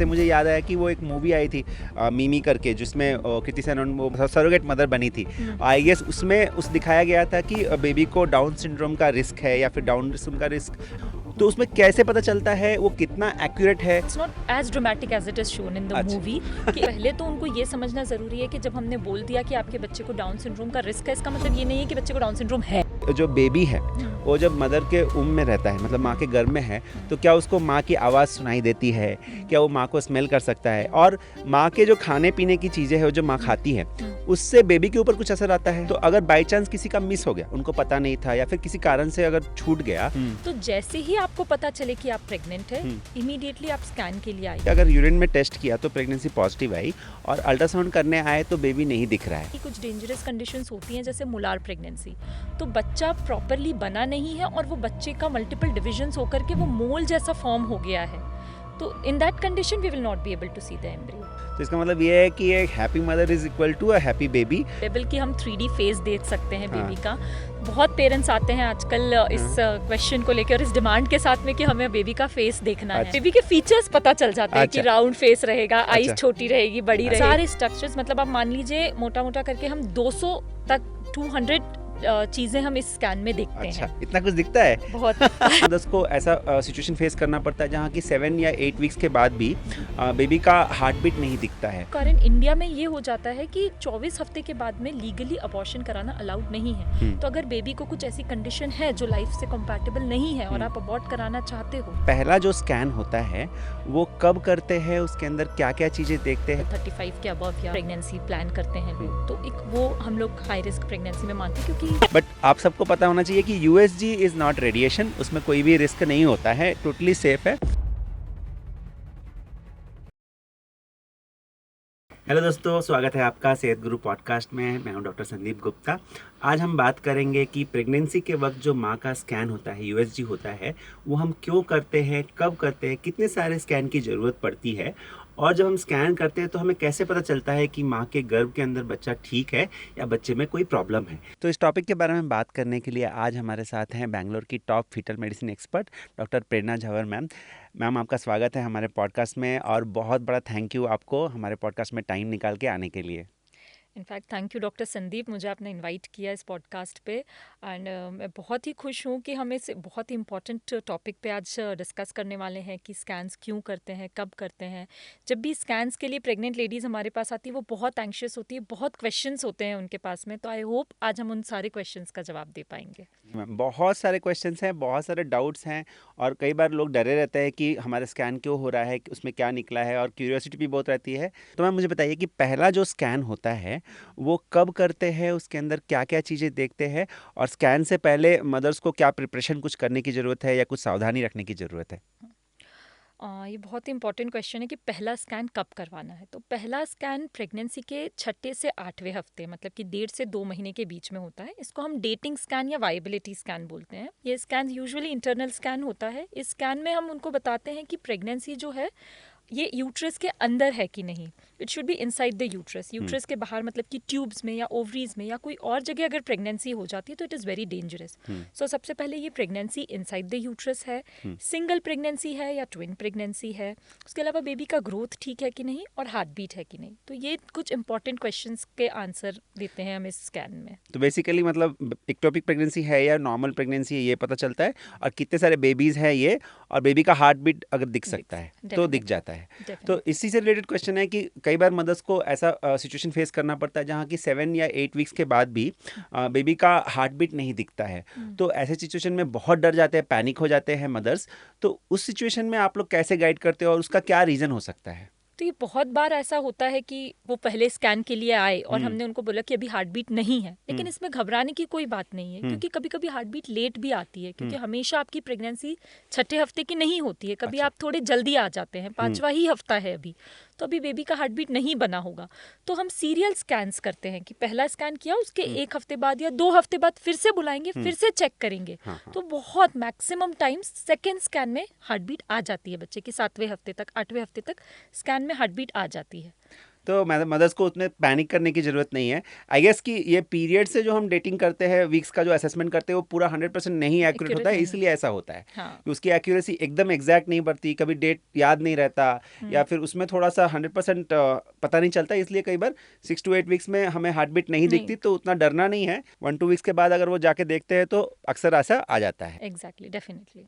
इससे मुझे याद आया कि वो एक मूवी आई थी मिमी करके, जिसमें कृति सेनन वो सरोगेट मदर बनी थी। आई गेस उसमें दिखाया गया था कि बेबी को डाउन सिंड्रोम का रिस्क है या फिर डाउन सिंड्रोम का रिस्क, तो उसमें कैसे पता चलता है, वो कितना एक्यूरेट है? It's not as dramatic as it is shown in the movie. कि पहले तो उनको ये समझना जरूरी है कि जब हमने बोल दिया कि आपके बच्चे को डाउन सिंड्रोम का रिस्क है, इसका मतलब ये नहीं है कि बच्चे को डाउन सिंड्रोम है। जो बेबी है वो जब मदर के उम्र में रहता है, मतलब माँ के गर्भ में है, तो क्या उसको माँ की आवाज़ सुनाई देती है? क्या वो माँ को स्मेल कर सकता है? और माँ के जो खाने पीने की चीज़ें हैं जो माँ खाती है, उससे बेबी के ऊपर कुछ असर आता है? तो अगर बाई चांस किसी का मिस हो गया, उनको पता नहीं था या फिर किसी कारण से अगर छूट गया, तो जैसे ही आपको पता चले कि आप प्रेग्नेंट है, इमीडिएटली आप स्कैन के लिए आइए। अगर यूरिन में टेस्ट किया तो प्रेगनेंसी पॉजिटिव आई और अल्ट्रासाउंड करने आए तो बेबी नहीं दिख रहा है, कुछ डेंजरस कंडीशंस होती हैं जैसे मोलार प्रेगनेंसी, तो बच्चा प्रॉपरली बना नहीं है और वो बच्चे का मल्टीपल डिविजन्स होकर के वो मोल जैसा फॉर्म हो गया है, तो in that condition we will not be able to see the embryo. तो इसका मतलब ये है कि एक happy mother is equal to a happy baby. Level की हम 3D फेस देख सकते हैं बेबी का। बहुत पेरेंट्स आते हैं आजकल इस क्वेश्चन को लेकर और इस डिमांड के साथ में कि हमें बेबी का फेस देखना है। बेबी के फीचर्स पता चल जाते हैं कि राउंड फेस रहेगा, आईज छोटी रहेगी, बड़ी रहेगी, सारे स्ट्रक्चर्स, मतलब आप मान लीजिए मोटा मोटा करके हम 200 तक 200 चीजें हम इस स्कैन में देखते हैं। इतना कुछ दिखता है बहुत। मदर्स को ऐसा सिचुएशन फेस करना पड़ता है जहाँ की 7 या 8 वीक्स के बाद भी बेबी का हार्ट बीट नहीं दिखता है। कारण इंडिया में ये हो जाता है कि 24 हफ्ते के बाद में लीगली अबॉर्शन कराना अलाउड नहीं है। तो अगर बेबी को कुछ ऐसी कंडीशन है जो लाइफ से कंपैटिबल नहीं है और आप अबॉर्ट कराना चाहते हो, पहला जो स्कैन होता है वो कब करते हैं, उसके अंदर क्या क्या चीजें देखते हैं? 35 के अबव या प्रेगनेंसी प्लान करते हैं लोग, तो एक वो हम लोग हाई रिस्क प्रेगनेंसी में मानते हैं। क्योंकि बट आप सबको पता होना चाहिए कि यूएसजी इज नॉट रेडिएशन, उसमें कोई भी रिस्क नहीं होता है, टोटली सेफ है। हेलो दोस्तों, स्वागत है आपका सेहत गुरु पॉडकास्ट में। मैं हूं डॉक्टर संदीप गुप्ता। आज हम बात करेंगे कि प्रेगनेंसी के वक्त जो माँ का स्कैन होता है, यूएसजी होता है, वो हम क्यों करते हैं, कब करते हैं, कितने सारे स्कैन की ज़रूरत पड़ती है, और जब हम स्कैन करते हैं तो हमें कैसे पता चलता है कि माँ के गर्भ के अंदर बच्चा ठीक है या बच्चे में कोई प्रॉब्लम है। तो इस टॉपिक के बारे में बात करने के लिए आज हमारे साथ हैं बेंगलोर की top fetal medicine expert doctor Prerna Jhawar ma'am. Ma'am, आपका स्वागत है हमारे पॉडकास्ट में और बहुत बड़ा थैंक यू आपको हमारे पॉडकास्ट में टाइम निकाल के आने के लिए। In fact thank you doctor Sandeep, मुझे आपने इनवाइट किया इस पॉडकास्ट पे। एंड मैं बहुत ही खुश हूँ कि हम इस बहुत ही इंपॉर्टेंट टॉपिक पे आज डिस्कस करने वाले हैं कि स्कैन्स क्यों करते हैं, कब करते हैं। जब भी स्कैन्स के लिए प्रेग्नेंट लेडीज़ हमारे पास आती है वो बहुत एंशियस होती है, बहुत क्वेश्चंस होते हैं उनके पास में, तो आई होप आज हम उन सारे क्वेश्चंस का जवाब दे पाएंगे। बहुत सारे क्वेश्चंस हैं, बहुत सारे डाउट्स हैं और कई बार लोग डरे रहते हैं कि हमारा स्कैन क्यों हो रहा है, उसमें क्या निकला है, और क्यूरियोसिटी भी बहुत रहती है। तो मैम मुझे बताइए कि पहला जो स्कैन होता है वो कब करते हैं, उसके अंदर क्या क्या चीज़ें देखते हैं, और स्कैन से पहले मदर्स को क्या प्रिपरेशन कुछ करने की ज़रूरत है या कुछ सावधानी रखने की ज़रूरत है? ये बहुत ही इंपॉर्टेंट क्वेश्चन है कि पहला स्कैन कब करवाना है। तो पहला स्कैन प्रेगनेंसी के 6 से 8वें हफ्ते, मतलब कि 1.5 से 2 महीने के बीच में होता है। इसको हम डेटिंग स्कैन या वाइबिलिटी स्कैन बोलते हैं। ये स्कैन यूजुअली इंटरनल स्कैन होता है। इस स्कैन में हम उनको बताते हैं कि प्रेगनेंसी जो है ये यूट्रस के अंदर है कि नहीं। It should be inside the uterus. Uterus के बाहर, मतलब कि ट्यूब्स में या ओवरीज में या कोई और जगह अगर प्रेगनेंसी हो जाती है तो इट इज़ वेरी डेंजरस। सो सबसे पहले ये प्रेगनेंसी इनसाइड द यूट्रस है, सिंगल प्रेगनेंसी है या ट्विन प्रेगनेंसी है, उसके अलावा बेबी का ग्रोथ ठीक है कि नहीं और हार्ट बीट है कि नहीं। तो ये कुछ इंपॉर्टेंट क्वेश्चंस के आंसर देते हैं हम इस स्कैन में। तो बेसिकली मतलब इक्टोपिक प्रेगनेंसी है या नॉर्मल प्रेगनेंसी है ये पता चलता है, और कितने सारे बेबीज़ हैं ये, और बेबी का हार्ट बीट अगर दिख सकता है तो दिख जाता है। तो इसी से रिलेटेड क्वेश्चन है कि कई बार मदर्स को ऐसा सिचुएशन फेस करना पड़ता है जहाँ की 7 या 8 वीक्स के बाद भी बेबी का हार्ट बीट नहीं दिखता है। तो ऐसे सिचुएशन में बहुत डर जाते हैं, पैनिक हो जाते हैं मदर्स। तो उस सिचुएशन में आप लोग कैसे गाइड करते हो और उसका क्या रीज़न हो सकता है? तो ये बहुत बार ऐसा होता है कि वो पहले स्कैन के लिए आए और हमने उनको बोला कि अभी हार्ट बीट नहीं है, लेकिन इसमें घबराने की कोई बात नहीं है, क्योंकि कभी कभी हार्ट बीट लेट भी आती है, क्योंकि हमेशा आपकी प्रेगनेंसी 6ठे हफ्ते की नहीं होती है। कभी आप थोड़े जल्दी आ जाते हैं, 5वां ही हफ्ता है अभी, तो अभी बेबी का हार्ट बीट नहीं बना होगा। तो हम सीरियल स्कैन्स करते हैं कि पहला स्कैन किया, उसके 1 हफ्ते बाद या 2 हफ्ते बाद फिर से बुलाएंगे, फिर से चेक करेंगे। तो बहुत मैक्सिमम टाइम्स सेकेंड स्कैन में हार्ट बीट आ जाती है बच्चे की। 7वें हफ्ते तक, 8वें हफ्ते तक स्कैन में हार्ट बीट आ जाती है। तो मदर्स को उतने पैनिक करने की जरूरत नहीं है। आई गेस कि ये पीरियड से जो हम डेटिंग करते हैं, वीक्स का जो असेसमेंट करते हैं, वो पूरा 100% नहीं एक्यूरेट होता एक्यूरेट है, नहीं इसलिए ऐसा होता है हाँ कि उसकी एक्यूरेसी एकदम एग्जैक्ट नहीं बढ़ती, कभी डेट याद नहीं रहता, या फिर उसमें थोड़ा सा 100% पता नहीं चलता, इसलिए कई बार 6 to 8 वीक्स में हमें हार्ट बीट नहीं नहीं दिखती, तो उतना डरना नहीं है। 1-2 वीक्स के बाद अगर वो जाके देखते हैं तो अक्सर ऐसा आ जाता है। Exactly definitely.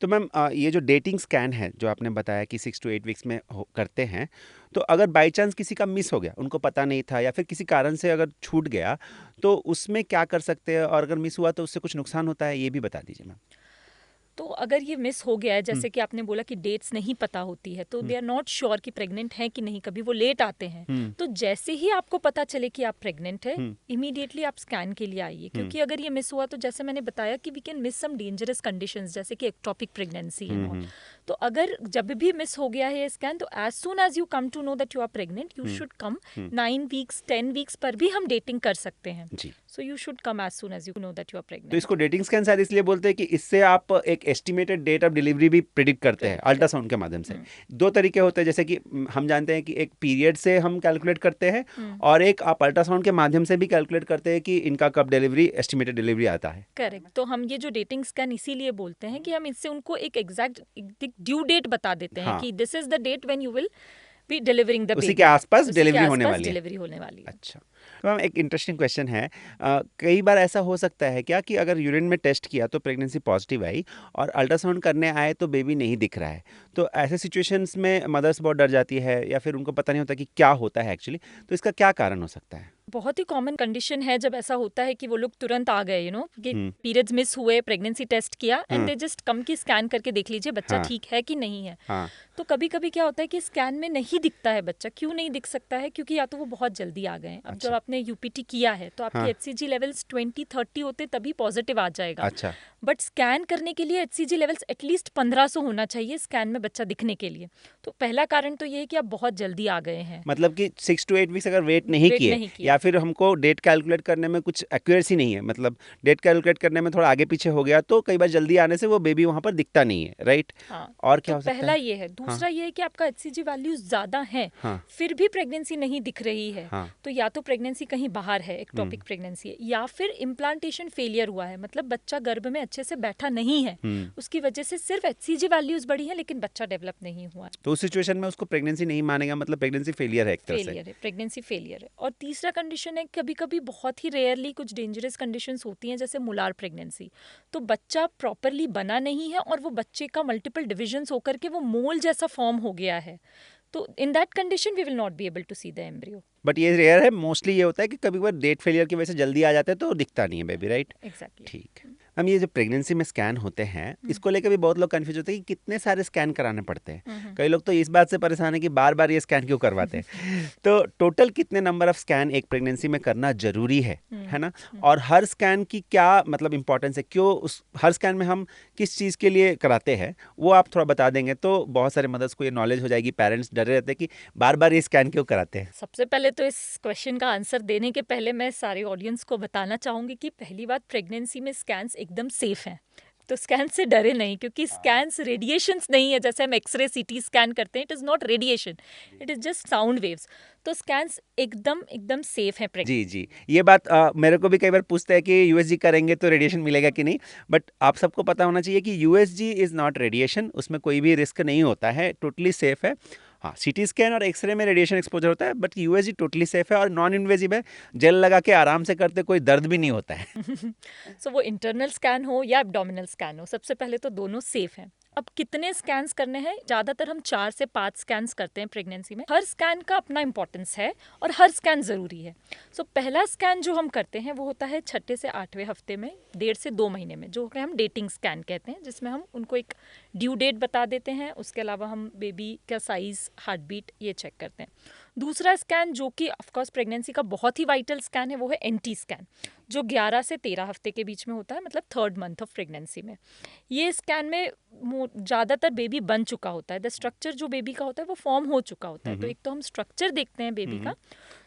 तो मैम ये जो डेटिंग स्कैन है जो आपने बताया कि 6 to 8 वीक्स में करते हैं, तो अगर बाई चांस किसी का मिस हो गया, उनको पता नहीं था या फिर किसी कारण से अगर छूट गया, तो उसमें क्या कर सकते हैं, और अगर मिस हुआ तो उससे कुछ नुकसान होता है, ये भी बता दीजिए मैम। तो अगर ये मिस हो गया है, हम्म, जैसे कि आपने बोला कि डेट्स नहीं पता होती है, तो हम्म, दे आर नॉट श्योर कि प्रेग्नेंट है कि नहीं, कभी वो लेट आते हैं। हम्म, तो जैसे ही आपको पता चले कि आप प्रेग्नेंट है, हम्म, इमीडिएटली आप स्कैन के लिए आइए, हम्म, क्योंकि अगर ये मिस हुआ तो जैसे मैंने बताया कि we can miss some dangerous conditions, जैसे कि ectopic pregnancy and all. Hmm, तो अगर जब भी मिस हो गया है ये स्कैन, तो as soon as you come to know that you are pregnant, you hmm, should come. Hmm, 9 weeks 10 weeks पर भी हम डेटिंग कर सकते हैं। जी। So you should come as soon as you know that you are तो pregnant. इसको dating scan शायद इसलिए बोलते हैं कि इससे आप एक एस्टिमेटेड डेट ऑफ डिलीवरी भी प्रिडिक्ट करते हैं प्रेडिक्ट कर अल्ट्रासाउंड के माध्यम से। दो तरीके होते हैं, जैसे कि हम जानते हैं कि एक पीरियड से हम कैलकुलेट करते हैं, और एक आप अल्ट्रासाउंड के माध्यम से भी कैलकुलेट करते हैं कि इनका कब डिलीवरी, एस्टिमेटेड डिलीवरी आता है। करेक्ट। तो हम ये जो डेटिंग स्कैन इसीलिए बोलते हैं कि हम इससे उनको एक एग्जैक्ट ड्यू डेट बता देते हैं हाँ, कि this is the date when you will be delivering the उसी के बेबी, आसपास उसी के डिलीवरी होने आसपास वाली है। डिलीवरी होने वाली है। अच्छा। तो मैम एक इंटरेस्टिंग क्वेश्चन है, कई बार ऐसा हो सकता है क्या कि अगर यूरिन में टेस्ट किया तो प्रेगनेंसी पॉजिटिव आई, और अल्ट्रासाउंड करने आए तो बेबी नहीं दिख रहा है, तो ऐसे सिचुएशंस में मदर्स बहुत डर जाती है या फिर उनको पता नहीं होता कि क्या होता है एक्चुअली, तो इसका क्या कारण हो सकता है? बहुत ही कॉमन कंडीशन है जब ऐसा होता है कि वो लोग तुरंत आ गए, कि हम्म, पीरियड्स मिस हुए, प्रेगनेंसी टेस्ट किया एंड हाँ, दे जस्ट कम की स्कैन करके देख लीजिए बच्चा हाँ, ठीक है कि नहीं है। हाँ, तो कभी कभी क्या होता है कि स्कैन में नहीं दिखता है बच्चा। क्यों नहीं दिख सकता है? क्योंकि या तो वो बहुत जल्दी आ गए हैं। अब जब अच्छा, आपने यूपीटी किया है तो आपकी हाँ, एचसीजी लेवल्स 20-30 होते तभी पॉजिटिव आ जाएगा। अच्छा, बट स्कैन करने के लिए एचसीजी लेवल्स एटलीस्ट 1500 होना चाहिए स्कैन में बच्चा दिखने के लिए। तो पहला कारण तो ये है कि आप बहुत जल्दी आ गए हैं, मतलब कि 6 to 8 वीक्स अगर वेट नहीं वेट किए, नहीं या किया। फिर हमको डेट कैलकुलेट करने में कुछ एक्यूरेसी नहीं है, मतलब डेट कैलकुलेट करने में थोड़ा आगे पीछे हो गया, तो कई बार जल्दी आने से वो बेबी वहां पर दिखता नहीं है, राइट? हाँ, और तो क्या हो सकता पहला है? ये है। हाँ, दूसरा ये है कि आपका एचसीजी वैल्यूज ज़्यादा हैं, हाँ, फिर भी प्रेगनेंसी नहीं दिख रही है। हाँ, तो या तो प्रेगनेंसी कहीं बाहर है, हम्म, एक्टोपिक प्रेगनेंसी है, या फिर इम्प्लांटेशन फेलियर हुआ है, मतलब बच्चा गर्भ में अच्छे से बैठा नहीं है, हम्म। उसकी वजह से सिर्फ एचसीजी वैल्यूज बढ़ी हैं लेकिन बच्चा डेवलप नहीं हुआ है। तो उस सिचुएशन में उसको प्रेगनेंसी नहीं मानेगा, मतलब प्रेगनेंसी फेलियर है एक तरह से। फेलियर है, प्रेगनेंसी फेलियर है। और तीसरा कंडीशन है, कभी कभी बहुत ही रेयरली कुछ डेंजरस कंडीशंस होती हैं जैसे मुलार प्रेगनेंसी। तो बच्चा प्रॉपरली बना नहीं है और वो बच्चे का मल्टीपल डिविजन्स होकर के वो मोल जैसा फॉर्म हो गया है। तो in that condition we will not be able to see the embryo. But ये रेयर है, मोस्टली ये होता है कि कभी कभार डेट फेलियर की वजह से जल्दी आ जाता है तो दिखता नहीं है बेबी, राइट? एग्जैक्टली। ठीक है। हम ये जो प्रेगनेंसी में स्कैन होते हैं, इसको लेकर भी बहुत लोग कंफ्यूज होते हैं कि कितने सारे स्कैन कराने पड़ते हैं। कई लोग तो इस बात से परेशान है कि बार बार ये स्कैन क्यों करवाते हैं। तो टोटल कितने नंबर ऑफ स्कैन एक प्रेगनेंसी में करना जरूरी है ना? और हर स्कैन की क्या मतलब इंपॉर्टेंस है, क्यों उस हर स्कैन में हम किस चीज़ के लिए कराते हैं, वो आप थोड़ा बता देंगे तो बहुत सारे मदर्स को ये नॉलेज हो जाएगी। पेरेंट्स डरे रहते हैं कि बार बार ये स्कैन क्यों कराते हैं। सबसे पहले तो इस क्वेश्चन का आंसर देने के पहले मैं सारे ऑडियंस को बताना चाहूंगी कि पहली बात, प्रेगनेंसी में स्कैन्स एकदम सेफ हैं। तो स्कैन से डरे नहीं, क्योंकि स्कैन्स रेडिएशंस नहीं है जैसे हम एक्सरे सीटी स्कैन करते हैं। It is not radiation, it is just sound waves. तो स्कैन्स एकदम एकदम सेफ हैं। जी जी, ये बात मेरे को भी कई बार पूछते हैं कि यूएसजी करेंगे तो रेडिएशन मिलेगा कि नहीं, बट आप सबको पता होना चाहिए कि यूएसजी इज़ नॉट रेडिएशन, उसमें कोई भी रिस्क नहीं होता है, टोटली सेफ है। हाँ, सीटी स्कैन और एक्सरे में रेडिएशन एक्सपोजर होता है, बट यूएसजी टोटली सेफ है और नॉन इन्वेजिव है। जेल लगा के आराम से करते, कोई दर्द भी नहीं होता है। सो वो इंटरनल स्कैन हो या एब्डोमिनल स्कैन हो, सबसे पहले तो दोनों सेफ हैं। अब कितने स्कैन्स करने हैं? ज़्यादातर हम 4 से 5 स्कैन्स करते हैं प्रेगनेंसी में। हर स्कैन का अपना इंपॉर्टेंस है और हर स्कैन ज़रूरी है। सो पहला स्कैन जो हम करते हैं वो होता है 6 से 8वें हफ्ते में, 1.5 से 2 महीने में, जो कि हम डेटिंग स्कैन कहते हैं, जिसमें हम उनको एक ड्यू डेट बता देते हैं। उसके अलावा हम बेबी का साइज़, हार्ट बीट ये चेक करते हैं। दूसरा स्कैन जो कि ऑफकोर्स प्रेगनेंसी का बहुत ही वाइटल स्कैन है, वो है एनटी स्कैन, जो 11 से 13 हफ्ते के बीच में होता है, मतलब 3rd मंथ ऑफ प्रेगनेंसी में। ये स्कैन में ज़्यादातर बेबी बन चुका होता है, द स्ट्रक्चर जो बेबी का होता है वो फॉर्म हो चुका होता है। तो एक तो हम स्ट्रक्चर देखते हैं बेबी का,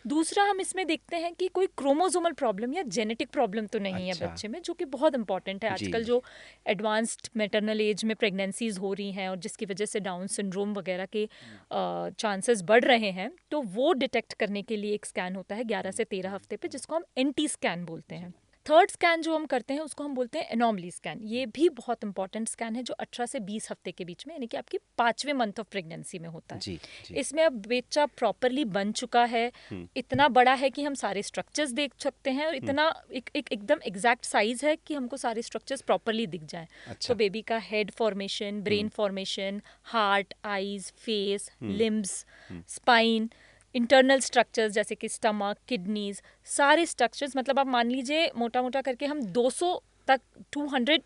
दूसरा हम इसमें देखते हैं कि कोई क्रोमोसोमल प्रॉब्लम या जेनेटिक प्रॉब्लम तो नहीं है अच्छा। बच्चे में, जो कि बहुत इंपॉर्टेंट है जी, आजकल, जी। जो एडवांस्ड मैटरनल एज में प्रेगनेंसीज हो रही हैं और जिसकी वजह से डाउन सिंड्रोम वगैरह के चांसेस बढ़ रहे हैं, तो वो डिटेक्ट करने के लिए एक स्कैन होता है 11 से 13 हफ्ते पे, जिसको हम एनटी स्कैन बोलते हैं। थर्ड स्कैन जो हम करते हैं उसको हम बोलते हैं एनॉमली स्कैन। ये भी बहुत इंपॉर्टेंट स्कैन है, जो 18 से 20 हफ्ते के बीच में, यानी कि आपकी 5वें मंथ ऑफ प्रेगनेंसी में होता है। जी, जी। इसमें अब बच्चा प्रॉपरली बन चुका है, इतना बड़ा है कि हम सारे स्ट्रक्चर्स देख सकते हैं, और इतना एकदम एग्जैक्ट साइज है कि हमको सारे स्ट्रक्चर्स प्रॉपरली दिख जाएं। अच्छा। तो बेबी का head formation, brain formation, heart, eyes, face, limbs, spine, internal structures जैसे कि स्टमक, किडनीज, सारे स्ट्रक्चर्स, मतलब आप मान लीजिए मोटा मोटा करके हम 200 तक 200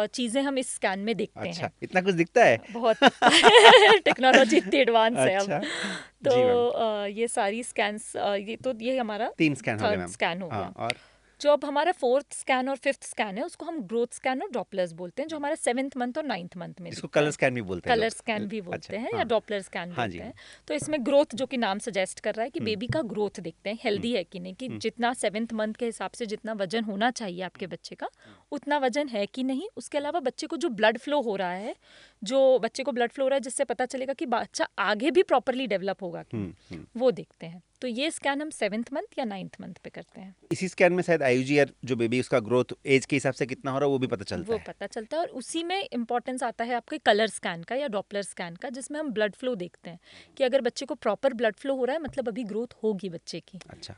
चीज़ें हम इस स्कैन में देखते अच्छा, हैं। इतना कुछ दिखता है? बहुत टेक्नोलॉजी इतनी एडवांस है अब। अच्छा। तो जी मैम। ये सारी स्कैन्स, ये हमारा 3 स्कैन हो गए थर्ड मैम। स्कैन हो हाँ, गया। और? जो अब हमारा फोर्थ स्कैन और फिफ्थ स्कैन है उसको हम ग्रोथ स्कैन और डॉपलर्स बोलते हैं, जो हमारा 7th मंथ और 9th मंथ में जिसको दिखता कलर है। स्कैन भी बोलते हैं कलर लोग। स्कैन भी बोलते अच्छा, हैं या हाँ। डॉपलर स्कैन हाँ जी, बोलते हाँ। हैं। तो इसमें ग्रोथ, जो कि नाम सजेस्ट कर रहा है कि बेबी का ग्रोथ देखते हैं, हेल्दी है कि नहीं, कि जितना 7th मंथ के हिसाब से जितना वजन होना चाहिए आपके बच्चे का, उतना वजन है कि नहीं। उसके अलावा बच्चे को जो ब्लड फ्लो हो रहा है, जो बच्चे को ब्लड फ्लो हो रहा है, जिससे पता चलेगा कि बच्चा आगे भी प्रॉपरली डेवलप होगा कि नहीं, वो देखते हैं। तो ये स्कैन हम 7th मंथ या 9th मंथ पे करते हैं। इसी स्कैन में शायद आईयूजीआर जो बेबी उसका ग्रोथ एज के हिसाब से कितना हो रहा है वो भी पता चलता वो है। पता चलता है, और उसी में इम्पोर्टेंस आता है आपके कलर स्कैन का या डॉपलर स्कैन का, जिसमें हम ब्लड फ्लो देखते हैं कि अगर बच्चे को प्रॉपर ब्लड फ्लो हो रहा है, मतलब अभी ग्रोथ होगी बच्चे की। अच्छा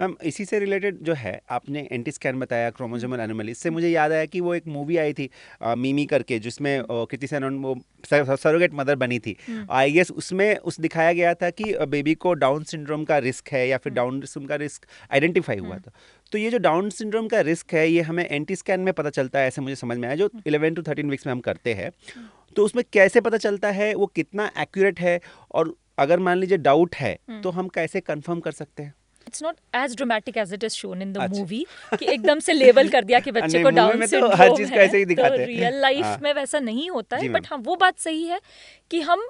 मैम, इसी से रिलेटेड जो है आपने एंटी स्कैन बताया, क्रोमोसोमल एनोमली, इससे मुझे याद आया कि वो एक मूवी आई थी मिमी करके, जिसमें कृति सेनन वो सरोगेट मदर बनी थी। आई गेस उसमें उस दिखाया गया था कि बेबी को डाउन सिंड्रोम का रिस्क है या फिर डाउन सिंड्रोम का रिस्क आइडेंटिफाई हुआ था। तो ये जो डाउन सिंड्रोम का रिस्क है ये हमें एंटी स्कैन में पता चलता है, ऐसे मुझे समझ में आया, जो 11 to 13 वीक्स में हम करते हैं। तो उसमें कैसे पता चलता है, वो कितना एक्यूरेट है, और अगर मान लीजिए डाउट है तो हम कैसे कंफर्म कर सकते हैं? It's not as dramatic as it is shown in the अच्छा। मूवी, कि एकदम से लेबल कर दिया कि बच्चे नहीं, को मूवी डाउन में तो हर सिंड्रोम चीज को है। ऐसे ही तो दिखाते हैं। रियल लाइफ हाँ। में वैसा नहीं होता जी है, मैम। बट हाँ, वो बात सही है कि हम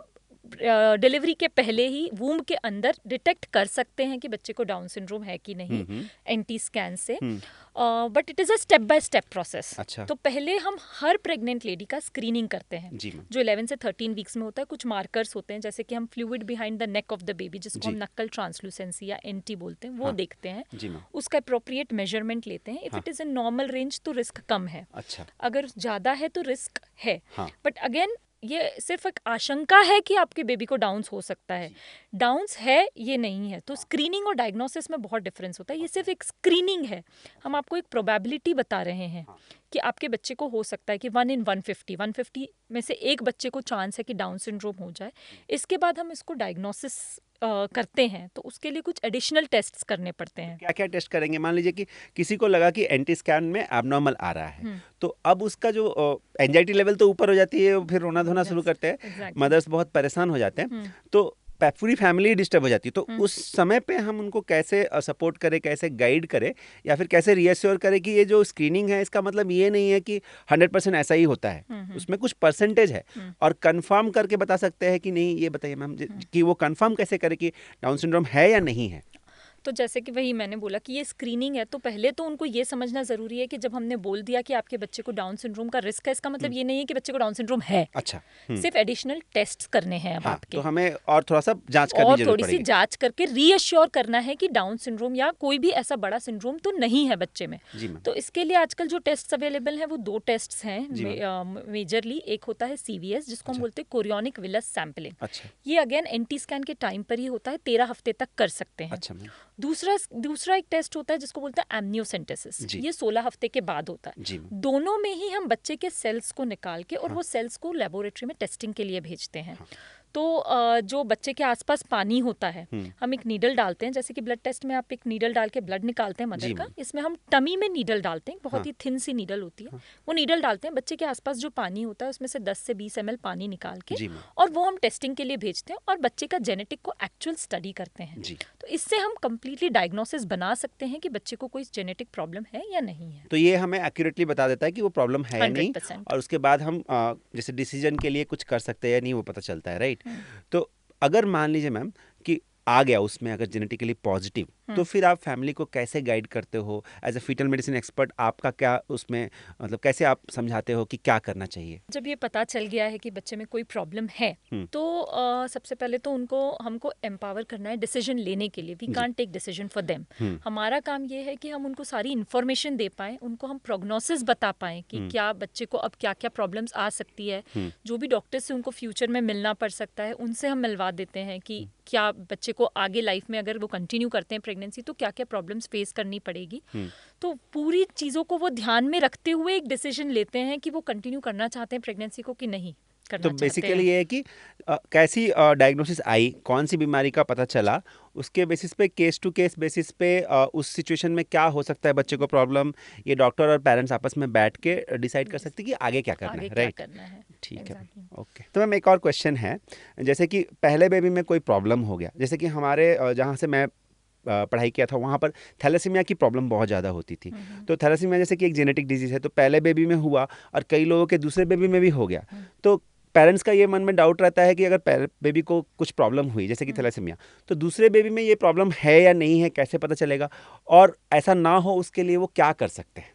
डिलीवरी के पहले ही वूम के अंदर डिटेक्ट कर सकते हैं कि बच्चे को डाउन सिंड्रोम है कि नहीं, एंटी स्कैन से। But it is a step by step process. अच्छा। तो पहले हम हर प्रेग्नेंट लेडी का स्क्रीनिंग करते हैं, जी मैम। जो 11 से 13 वीक्स में होता है। कुछ मार्कर्स होते हैं, जैसे कि हम fluid behind the neck of the baby, जिसको हम जी। नक्कल ट्रांसलूसेंसी या एनटी बोलते हैं, वो हाँ। देखते हैं। जी मैम। उसका अप्रोप्रिएट मेजरमेंट लेते हैं। इफ हाँ। It is in normal range तो रिस्क कम है, अच्छा। अगर ज़्यादा है तो रिस्क है। हाँ। बट अगेन, ये सिर्फ एक आशंका है कि आपके बेबी को डाउन्स हो सकता है, डाउन्स है ये नहीं है। तो स्क्रीनिंग और डायग्नोसिस में बहुत डिफरेंस होता है। ये सिर्फ एक स्क्रीनिंग है, हम आपको एक प्रोबेबिलिटी बता रहे हैं कि आपके बच्चे को हो सकता है कि 1 in 150 में से एक बच्चे को चांस है कि डाउन सिंड्रोम हो जाए। इसके बाद हम इसको डायग्नोसिस करते हैं, तो उसके लिए कुछ एडिशनल टेस्ट्स करने पड़ते हैं। क्या क्या टेस्ट करेंगे? मान लीजिए कि किसी को लगा कि एंटी स्कैन में एबनॉर्मल आ रहा है, तो अब उसका जो एंजाइटी लेवल तो ऊपर हो जाती है, फिर रोना धोना शुरू करते हैं, Exactly. मदर्स बहुत परेशान हो जाते हैं, तो पूरी फैमिली डिस्टर्ब हो जाती है। तो उस समय पे हम उनको कैसे सपोर्ट करें, कैसे गाइड करें, या फिर कैसे रिएश्योर करें कि ये जो स्क्रीनिंग है इसका मतलब ये नहीं है कि 100% ऐसा ही होता है, उसमें कुछ परसेंटेज है, और कंफर्म करके बता सकते हैं कि नहीं? ये बताइए मैम, कि वो कंफर्म कैसे करें कि डाउन सिंड्रोम है या नहीं है? तो जैसे कि वही मैंने बोला कि ये स्क्रीनिंग है, तो पहले तो उनको ये समझना ज़रूरी है कि जब हमने बोल दिया कि आपके बच्चे को डाउन सिंड्रोम का रिस्क है, इसका मतलब ये नहीं है कि बच्चे को डाउन सिंड्रोम है। अच्छा। सिर्फ एडिशनल टेस्ट करने हैं अब हाँ, आपके, तो हमें और थोड़ा सा जांच करनी और जरूरत थोड़ी सी पड़ेगी। जांच करके रीअश्योर करना है कि डाउन सिंड्रोम या कोई भी ऐसा बड़ा सिंड्रोम तो नहीं है बच्चे में। जी मैम। तो इसके लिए आजकल जो टेस्ट अवेलेबल हैं वो 2 टेस्ट्स हैं जी मेजरली। एक होता है CVS, जिसको हम बोलते हैं कोरियोनिक विलस सैंपलिंग। अच्छा। ये अगेन एंटी स्कैन के टाइम पर ही होता है, 13 हफ्ते तक कर सकते हैं। अच्छा मैम। दूसरा एक टेस्ट होता है जिसको बोलते हैं एमनियोसेंटेसिस। जी। ये 16 हफ्ते के बाद होता है। जी मैम। दोनों में ही हम बच्चे के सेल्स को निकाल के और वो सेल्स को लेबोरेटरी में टेस्टिंग के लिए भेजते हैं। तो जो बच्चे के आसपास पानी होता है, हम एक नीडल डालते हैं, जैसे कि ब्लड टेस्ट में आप एक नीडल डाल के ब्लड निकालते हैं मदर जी का, मैम। इसमें हम टमी में नीडल डालते हैं, बहुत ही थिन सी नीडल होती है। वो नीडल डालते हैं, बच्चे के आसपास जो पानी होता है उसमें से 10 से 20 ml पानी निकाल के, जी मैम। और वो हम टेस्टिंग के लिए भेजते हैं और बच्चे का जेनेटिक को एक्चुअल स्टडी करते हैं। जी। तो इससे हम कंप्लीटली डायग्नोसिस बना सकते हैं कि बच्चे को कोई जेनेटिक प्रॉब्लम है या नहीं है। तो ये हमें एक्यूरेटली बता देता है कि वो प्रॉब्लम है या नहीं, 100%। और उसके बाद हम जैसे डिसीजन के लिए कुछ कर सकते हैं या नहीं वो पता चलता है, राइट? तो अगर मान लीजिए मैम कि आ गया उसमें अगर जेनेटिकली पॉजिटिव, तो फिर आप फैमिली को कैसे गाइड करते हो as a fetal medicine expert? आपका क्या उसमें मतलब कैसे आप समझाते हो कि क्या करना चाहिए? जब ये पता चल गया है कि बच्चे में कोई प्रॉब्लम है, तो सबसे पहले तो हमको एम्पावर करना है डिसीजन लेने के लिए। वी जी। Can't take decision for them. हमारा काम ये है कि हम उनको सारी इन्फॉर्मेशन दे पाएं, उनको हम प्रोग्नोसिस बता पाएं कि क्या बच्चे को अब क्या क्या प्रॉब्लम्स आ सकती है। जो भी डॉक्टर से उनको फ्यूचर में मिलना पड़ सकता है, उनसे हम मिलवा देते हैं कि क्या बच्चे को आगे लाइफ में अगर वो कंटिन्यू करते हैं प्रेगनेंसी तो क्या क्या प्रॉब्लम्स फेस करनी पड़ेगी। तो पूरी चीज़ों को वो ध्यान में रखते हुए एक डिसीजन लेते हैं कि वो कंटिन्यू करना चाहते हैं प्रेगनेंसी को कि नहीं करना तो चाहते बेसिकली हैं। ये है कि कैसी डायग्नोसिस आई, कौन सी बीमारी का पता चला, उसके बेसिस पे केस टू केस बेसिस पे उस सिचुएशन में क्या हो सकता है बच्चे को प्रॉब्लम, ये डॉक्टर और पेरेंट्स आपस में बैठ के डिसाइड कर सकते हैं कि आगे क्या करना आगे है, क्या राइट? करना है। ठीक है, Exactly. ओके। तो मैम एक और क्वेश्चन है, जैसे कि पहले बेबी में कोई प्रॉब्लम हो गया, जैसे कि हमारे जहाँ से मैं पढ़ाई किया था वहाँ पर थैलेसीमिया की प्रॉब्लम बहुत ज़्यादा होती थी। तो थैलेसीमिया जैसे कि एक जेनेटिक डिजीज़ है, तो पहले बेबी में हुआ और कई लोगों के दूसरे बेबी में भी हो गया। तो पेरेंट्स का ये मन में डाउट रहता है कि अगर बेबी को कुछ प्रॉब्लम हुई जैसे कि थैलेसीमिया, तो दूसरे बेबी में ये प्रॉब्लम है या नहीं है, कैसे पता चलेगा? और ऐसा ना हो उसके लिए वो क्या कर सकते हैं?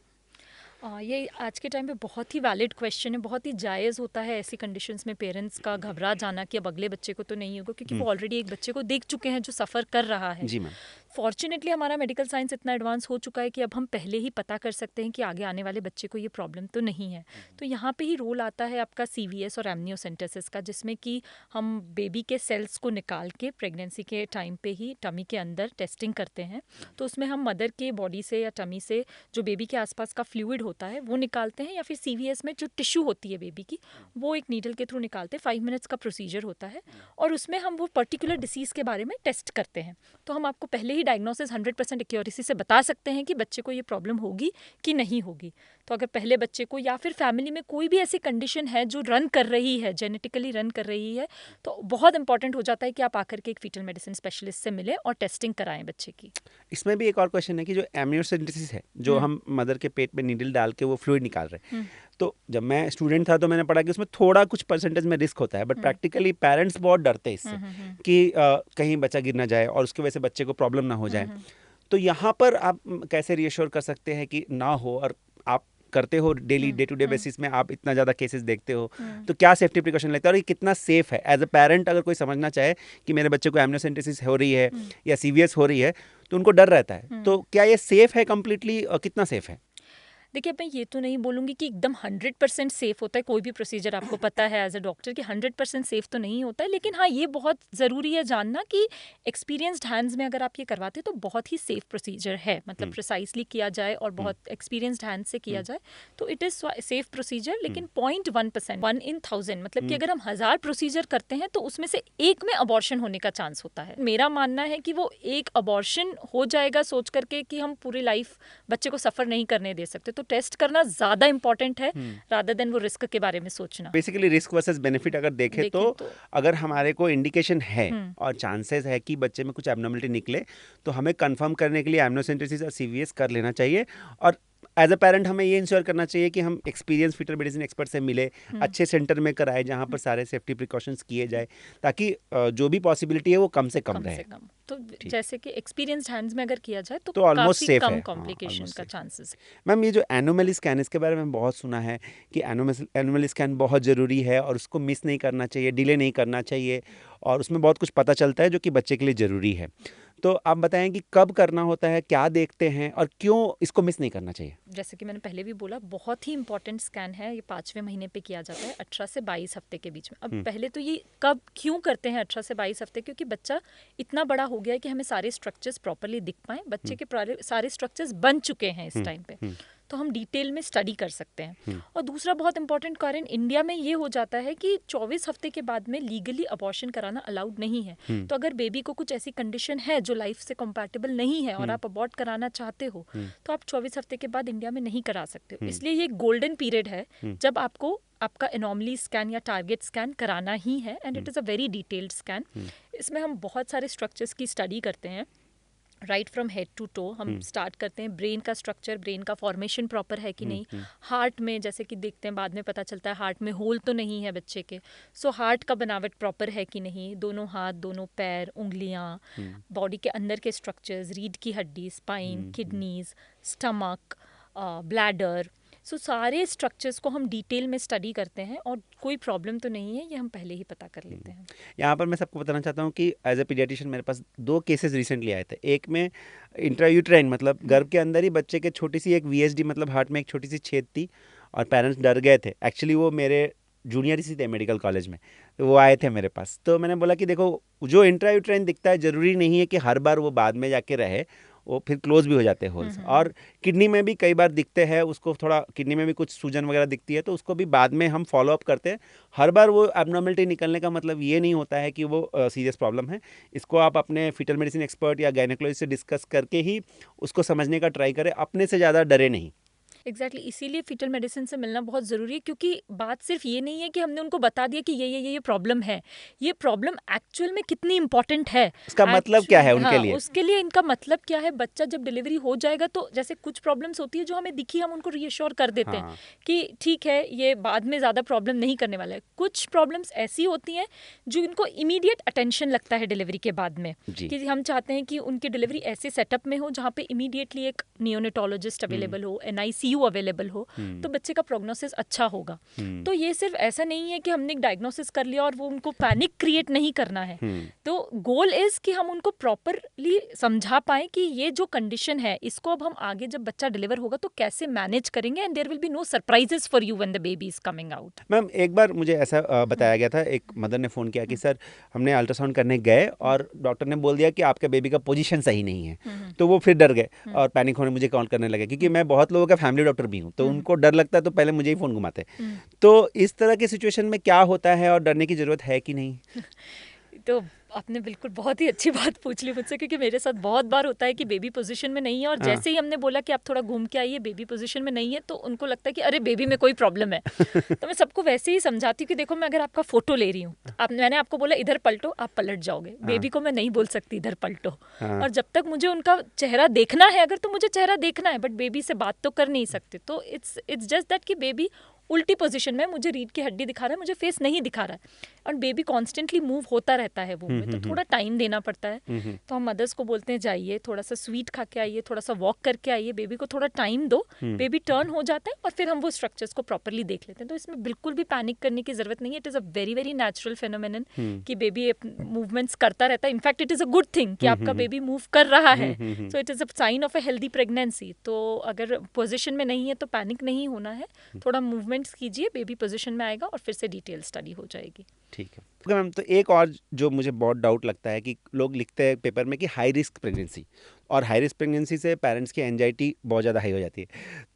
ये आज के टाइम पे बहुत ही वैलिड क्वेश्चन है, बहुत ही जायज़ होता है ऐसी कंडीशंस में पेरेंट्स का घबरा जाना कि अब अगले बच्चे को तो नहीं होगा, क्योंकि वो ऑलरेडी एक बच्चे को देख चुके हैं जो सफ़र कर रहा है। जी मैम। फॉर्चुनेटली हमारा मेडिकल साइंस इतना एडवांस हो चुका है कि अब हम पहले ही पता कर सकते हैं कि आगे आने वाले बच्चे को ये प्रॉब्लम तो नहीं है। तो यहाँ पे ही रोल आता है आपका CVS और एमनियोसेंटेसिस का, जिसमें कि हम बेबी के सेल्स को निकाल के प्रेगनेंसी के टाइम पे ही टमी के अंदर टेस्टिंग करते हैं। तो उसमें हम मदर के बॉडी से या टमी से जो बेबी के आसपास का फ्लूइड होता है वो निकालते हैं, या फिर CVS में जो टिश्यू होती है बेबी की वो एक नीडल के थ्रू निकालते हैं। 5 मिनट्स का प्रोसीजर होता है और उसमें हम वो पर्टिकुलर डिसीज़ के बारे में टेस्ट करते हैं। तो हम आपको पहले ही डायग्नोसिस 100% एक्यूरेसी से बता सकते हैं कि बच्चे को ये प्रॉब्लम होगी कि नहीं होगी। तो अगर पहले बच्चे को या फिर फैमिली में कोई भी ऐसी कंडीशन है जो रन कर रही है, जेनेटिकली रन कर रही है, तो बहुत इंपॉर्टेंट हो जाता है कि आप आकर के एक फीटल मेडिसिन स्पेशलिस्ट से मिलें और टेस्टिंग कराएं बच्चे की। इसमें भी एक और क्वेश्चन है कि जो एमनियोसेंटेसिस है, जो हम मदर के पेट में नीडल डाल के वो फ्लूइड निकाल रहे हैं, तो जब मैं स्टूडेंट था तो मैंने पढ़ा कि उसमें थोड़ा कुछ परसेंटेज में रिस्क होता है, बट प्रैक्टिकली पेरेंट्स बहुत डरते हैं इससे कि कहीं बच्चा गिर ना जाए और उसकी वजह से बच्चे को प्रॉब्लम ना हो जाए। तो यहाँ पर आप कैसे रिएश्योर कर सकते हैं कि ना हो? और आप करते हो daily day to day basis में, आप इतना ज़्यादा केसेस देखते हो, तो क्या सेफ्टी प्रिकॉशन लेते हो और ये कितना सेफ है? एज अ पेरेंट अगर कोई समझना चाहे कि मेरे बच्चे को एमनियोसेंटेसिस हो रही है या CVS हो रही है, तो उनको डर रहता है, तो क्या ये सेफ है कम्प्लीटली, कितना सेफ है? देखिए, मैं ये तो नहीं बोलूँगी कि एकदम 100% सेफ होता है कोई भी प्रोसीजर। आपको पता है एज अ डॉक्टर कि 100% सेफ तो नहीं होता है, लेकिन हाँ ये बहुत ज़रूरी है जानना कि एक्सपीरियंस्ड हैंड्स में अगर आप ये करवाते हैं तो बहुत ही सेफ प्रोसीजर है। मतलब प्रिसाइसली किया जाए और बहुत एक्सपीरियंस्ड हैंड से किया जाए तो इट इज़ सेफ प्रोसीजर। लेकिन 0.1%, 1 in 1000, मतलब कि अगर हम 1000 प्रोसीजर करते हैं तो उसमें से एक में अबॉर्शन होने का चांस होता है। मेरा मानना है कि वो एक अबॉर्शन हो जाएगा सोच करके कि हम पूरी लाइफ बच्चे को सफ़र नहीं करने दे सकते। तो टेस्ट करना ज़्यादा इंपॉर्टेंट है रादर देन वो रिस्क के बारे में सोचना। बेसिकली रिस्क वर्सेस बेनिफिट अगर देखें तो अगर हमारे को इंडिकेशन है और चांसेस है कि बच्चे में कुछ एब्नॉर्मलिटी निकले, तो हमें कंफर्म करने के लिए एमनियोसेंटेसिस और CVS कर लेना चाहिए। और एज अ पेरेंट हमें ये इंश्योर करना चाहिए कि हम एक्सपीरियंस फीटल मेडिसिन एक्सपर्ट से मिले, अच्छे सेंटर में कराए जहाँ पर सारे सेफ्टी प्रिकॉशंस किए जाए, ताकि जो भी पॉसिबिलिटी है वो कम से कम रहे। तो जैसे कि एक्सपीरियंस्ड हैंड्स में अगर किया जाए तो ऑलमोस्ट काफ़ी सेफ कम है, कॉम्प्लिकेशन का चांसेस। मैम ये जो एनोमली स्कैन, इसके बारे में बहुत सुना है कि एनोमली स्कैन बहुत ज़रूरी है और उसको मिस नहीं करना चाहिए, डिले नहीं करना चाहिए, और उसमें बहुत कुछ पता चलता है जो कि बच्चे के लिए ज़रूरी है। तो आप बताएं कि कब करना होता है, क्या देखते हैं और क्यों इसको मिस नहीं करना चाहिए? जैसे कि मैंने पहले भी बोला, बहुत ही इंपॉर्टेंट स्कैन है। ये 5वें महीने पे किया जाता है, 18 से 22 हफ्ते के बीच में। अब पहले तो ये कब क्यों करते हैं 18 से 22 हफ्ते? क्योंकि बच्चा इतना बड़ा हो गया है कि हमें सारे स्ट्रक्चर्स प्रॉपरली दिख पाएँ। बच्चे के सारे स्ट्रक्चर्स बन चुके हैं इस टाइम पे, तो हम डिटेल में स्टडी कर सकते हैं। और दूसरा बहुत इंपॉर्टेंट कारण इंडिया में ये हो जाता है कि 24 हफ्ते के बाद में लीगली अबॉर्शन कराना अलाउड नहीं है। तो अगर बेबी को कुछ ऐसी कंडीशन है जो लाइफ से कंपैटिबल नहीं है और आप अबॉर्ट कराना चाहते हो, तो आप 24 हफ्ते के बाद इंडिया में नहीं करा सकते हो। इसलिए ये गोल्डन पीरियड है जब आपको आपका एनॉमली स्कैन या टारगेट स्कैन कराना ही है, and it is a very detailed scan. इसमें हम बहुत सारे स्ट्रक्चर्स की स्टडी करते हैं, right from head to toe हम स्टार्ट करते हैं। ब्रेन का स्ट्रक्चर, ब्रेन का फॉर्मेशन प्रॉपर है कि नहीं, हार्ट में जैसे कि देखते हैं बाद में पता चलता है हार्ट में होल तो नहीं है बच्चे के, सो हार्ट का बनावट प्रॉपर है कि नहीं, दोनों हाथ, दोनों पैर, उंगलियां, बॉडी के अंदर के स्ट्रक्चर्स, रीढ़ की हड्डी, स्पाइन, किडनीज, स्टमक, ब्लैडर, सो सारे स्ट्रक्चर्स को हम डिटेल में स्टडी करते हैं और कोई प्रॉब्लम तो नहीं है ये हम पहले ही पता कर लेते हैं। यहाँ पर मैं सबको बताना चाहता हूँ कि एज ए पीडियाट्रिशियन मेरे पास 2 केसेस रिसेंटली आए थे। एक में इंट्रायूट्राइन मतलब गर्भ के अंदर ही बच्चे के छोटी सी एक वीएसडी मतलब हार्ट में एक छोटी सी छेद थी और पेरेंट्स डर गए थे। एक्चुअली वो मेरे जूनियर ही थे मेडिकल कॉलेज में, तो वो आए थे मेरे पास। तो मैंने बोला कि देखो जो इंट्रायूट्राइन दिखता है ज़रूरी नहीं है कि हर बार वो बाद में जाके रहे, वो फिर क्लोज भी हो जाते हैं होल्स। और किडनी में भी कई बार दिखते हैं, उसको थोड़ा किडनी में भी कुछ सूजन वगैरह दिखती है तो उसको भी बाद में हम फॉलो अप करते हैं। हर बार वो एबनॉर्मलिटी निकलने का मतलब ये नहीं होता है कि वो सीरियस प्रॉब्लम है। इसको आप अपने फीटल मेडिसिन एक्सपर्ट या गायनेकोलॉजिस्ट से डिस्कस करके ही उसको समझने का ट्राई करें, अपने से ज़्यादा डरे नहीं। एग्जैक्टली इसीलिए फीटल मेडिसिन से मिलना बहुत ज़रूरी है, क्योंकि बात सिर्फ ये नहीं है कि हमने उनको बता दिया कि ये प्रॉब्लम है, ये प्रॉब्लम एक्चुअल में कितनी इंपॉर्टेंट है, इसका मतलब क्या है उनके लिए। उसके लिए इनका मतलब क्या है। बच्चा जब डिलीवरी हो जाएगा तो जैसे कुछ प्रॉब्लम्स होती है जो हमें दिखी, हम उनको रीअश्योर कर देते हैं कि ठीक है ये बाद में ज़्यादा प्रॉब्लम नहीं करने वाला है। कुछ प्रॉब्लम्स ऐसी होती हैं जो इनको इमीडिएट अटेंशन लगता है डिलीवरी के बाद में, कि हम चाहते हैं कि उनकी डिलीवरी ऐसे सेटअप में हो जहाँ पे इमीडिएटली एक नियोनेटोलॉजिस्ट अवेलेबल हो, NICU अवेलेबल हो, तो बच्चे का प्रोग्नोसिस अच्छा होगा। तो ये सिर्फ ऐसा नहीं है कि हमने एक डायग्नोसिस कर लिया और वो उनको पैनिक क्रिएट नहीं करना है। तो गोल इज कि हम उनको प्रॉपरली समझा पाएं कि ये जो कंडीशन है इसको अब हम आगे जब बच्चा डिलीवर होगा तो कैसे मैनेज करेंगे, and there will be no surprises for you when the baby is coming out. Ma'am एक बार मुझे ऐसा बताया गया था, एक मदर ने फ़ोन किया कि सर हमने अल्ट्रासाउंड करने गए और डॉक्टर ने बोल दिया कि आपके बेबी का पोजीशन सही नहीं है। तो वो फिर डर गए और पैनिक होने मुझे कॉल करने लगे, क्योंकि मैं बहुत लोगों का फैमिली डॉक्टर भी हूँ, तो उनको डर लगता है तो पहले मुझे ही फ़ोन घुमाते। तो इस तरह की सिचुएशन में क्या होता है और डरने की ज़रूरत है कि नहीं? तो आपने बिल्कुल बहुत ही अच्छी बात पूछ ली मुझसे, क्योंकि मेरे साथ बहुत बार होता है कि बेबी पोजीशन में नहीं है और जैसे ही हमने बोला कि आप थोड़ा घूम के आइए, बेबी पोजीशन में नहीं है, तो उनको लगता है कि अरे बेबी में कोई प्रॉब्लम है। तो मैं सबको वैसे ही समझाती हूँ कि देखो मैं अगर आपका फोटो ले रही हूँ, मैंने आपको बोला इधर पलटो, आप पलट जाओगे। बेबी को मैं नहीं बोल सकती इधर पलटो, और जब तक मुझे उनका चेहरा देखना है, अगर तो मुझे चेहरा देखना है, बट बेबी से बात तो कर नहीं सकते। तो इट्स जस्ट दैट कि बेबी उल्टी पोजीशन में, मुझे रीढ़ की हड्डी दिखा रहा है, मुझे फेस नहीं दिखा रहा है, और बेबी कॉन्स्टेंटली मूव होता रहता है वो में, तो थोड़ा टाइम देना पड़ता है। तो हम मदर्स को बोलते हैं जाइए थोड़ा सा स्वीट खा के आइए, थोड़ा सा वॉक करके आइए, बेबी को थोड़ा टाइम दो, बेबी टर्न हो जाता है और फिर हम वो स्ट्रक्चर्स को प्रॉपरली देख लेते हैं। तो इसमें बिल्कुल भी पैनिक करने की जरूरत नहीं है। It is a very very natural phenomenon कि बेबी मूवमेंट्स करता रहता है। In fact it is a good thing कि आपका बेबी मूव कर रहा है, so it is a sign of a healthy pregnancy. तो अगर पोजिशन में नहीं है तो पैनिक नहीं होना है, थोड़ा मूवमेंट्स कीजिए, बेबी पोजीशन में आएगा और फिर से डिटेल स्टडी हो जाएगी। ठीक है। ओके मैम, तो एक और जो मुझे बहुत डाउट लगता है कि लोग लिखते हैं पेपर में कि हाई रिस्क प्रेगनेंसी, और हाई रिस्क प्रेगनेंसी से पेरेंट्स की एंजाइटी बहुत ज़्यादा हाई हो जाती है।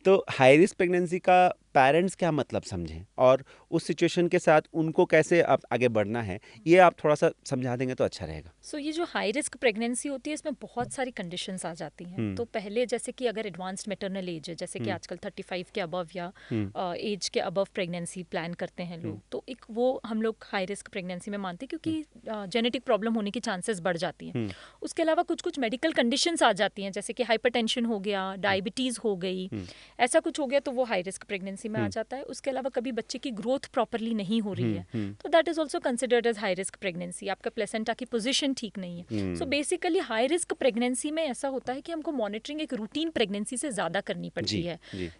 तो हाई रिस्क प्रेगनेंसी का पेरेंट्स क्या मतलब समझें और उस सिचुएशन के साथ उनको कैसे आप आगे बढ़ना है, ये आप थोड़ा सा समझा देंगे तो अच्छा रहेगा। सो ये जो हाई रिस्क प्रेगनेंसी होती है इसमें बहुत सारी कंडीशंस आ जाती हैं। तो पहले जैसे कि अगर एडवांस्ड मैटरनल एज है, जैसे कि आजकल 35 के अबव या एज के अबव प्रेगनेंसी प्लान करते हैं लोग, तो एक वो हम लोग हाई रिस्क प्रेगनेंसी में मानते हैं, क्योंकि जेनेटिक प्रॉब्लम होने की चांसेस बढ़ जाती हैं। उसके अलावा कुछ कुछ मेडिकल कंडीशंस आ जाती हैं, जैसे कि हाइपरटेंशन हो गया, डायबिटीज़ हो गई, ऐसा कुछ हो गया तो वो हाई रिस्क प्रेगनेंसी में आ जाता है। उसके अलावा कभी बच्चे की ग्रोथ प्रॉपरली नहीं हो रही है तो that is also considered as high risk pregnancy. आपका प्लेसेंटा की पोजीशन ठीक नहीं है। So basically high risk pregnancy में ऐसा होता है कि हमको मॉनिटरिंग एक रूटीन प्रेगनेंसी से ज़्यादा करनी पड़ती है।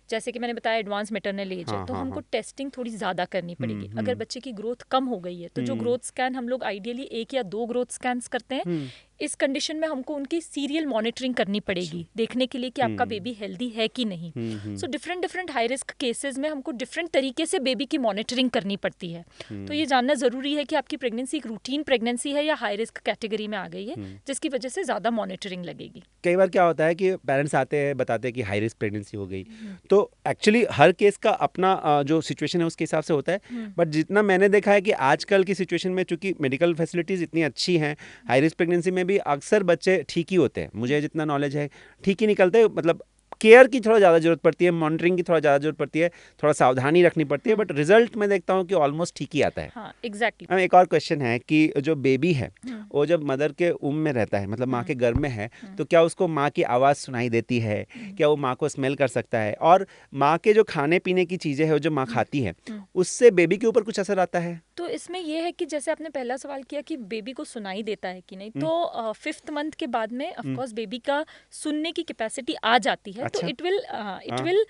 जैसे कि मैंने बताया एडवांस मैटरनल एज है, तो हमको टेस्टिंग थोड़ी ज़्यादा करनी पड़ेगी। अगर बच्चे की ग्रोथ कम हो गई है तो जो ग्रोथ स्कैन हम लोग आइडियली 1 या 2 ग्रोथ स्कैन्स करते हैं, इस कंडीशन में हमको उनकी सीरियल मॉनिटरिंग करनी पड़ेगी, देखने के लिए कि आपका बेबी हेल्दी है कि नहीं। So different high risk cases में हमको डिफरेंट तरीके से बेबी की मॉनिटरिंग करनी पड़ती है। तो ये जानना ज़रूरी है कि आपकी प्रेगनेंसी एक रूटीन प्रेगनेंसी है या हाई रिस्क कैटेगरी में आ गई है, जिसकी वजह से ज़्यादा मॉनिटरिंग लगेगी। कई बार क्या होता है कि पेरेंट्स आते हैं बताते हैं कि हाई रिस्क प्रेगनेंसी हो गई, तो एक्चुअली हर केस का अपना जो सिचुएशन है उसके हिसाब से होता है। बट जितना मैंने देखा है कि आजकल की सिचुएशन में चूंकि मेडिकल फैसिलिटीज़ इतनी अच्छी हैं, हाई रिस्क प्रेगनेंसी में भी अक्सर बच्चे ठीक ही होते हैं। मुझे जितना नॉलेज है ठीक ही निकलते हैं। मतलब केयर की थोड़ा ज़्यादा जरूरत पड़ती है, मॉनिटरिंग की थोड़ा ज़्यादा जरूरत पड़ती है, थोड़ा सावधानी रखनी पड़ती है, बट रिजल्ट मैं देखता हूँ कि ऑलमोस्ट ठीक ही आता है। हाँ एग्जैक्टली। एक और क्वेश्चन है कि जो बेबी है वो जब मदर के में रहता है, मतलब माँ हम्म, के गर्भ में है, हम्म, तो क्या उसको माँ की आवाज़ सुनाई देती है? क्या वो माँ को स्मेल कर सकता है? और माँ के जो खाने पीने की चीज़ें हैं, वो जो माँ हम्म, खाती है, हम्म। उससे बेबी के ऊपर कुछ असर आता है? तो इसमें ये है कि जैसे आपने पहला सवाल किया कि बेबी को सुनाई देता है कि नहीं, हम्म, तो 5th मंथ के बाद में ऑफ हम्म, कोर्स बेबी का सुनने की कैपेसिटी आ जाती है, तो अच्छा, इट हाँ, विल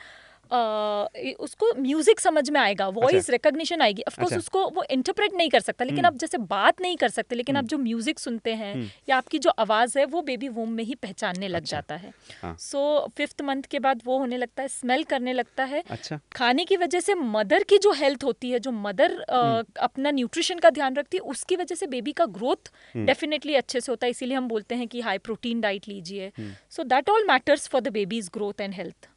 उसको म्यूजिक समझ में आएगा, अच्छा, वॉइस रिकॉग्निशन आएगी। ऑफ कोर्स अच्छा, उसको वो इंटरप्रेट नहीं कर सकता, लेकिन हम्म, आप जैसे बात नहीं कर सकते, लेकिन आप हम्म, जो म्यूजिक सुनते हैं हम्म, या आपकी जो आवाज़ है वो बेबी वूम में ही पहचानने लग अच्छा, जाता है। हाँ, सो 5th मंथ के बाद वो होने लगता है, स्मेल करने लगता है। अच्छा, खाने की वजह से मदर की जो हेल्थ होती है, जो मदर हम्म, अपना न्यूट्रिशन का ध्यान रखती है, उसकी वजह से बेबी का ग्रोथ हम्म, डेफिनेटली अच्छे से होता है। इसीलिए हम बोलते हैं कि हाई प्रोटीन डाइट लीजिए। Hmm, so that all matters for the baby's growth and health.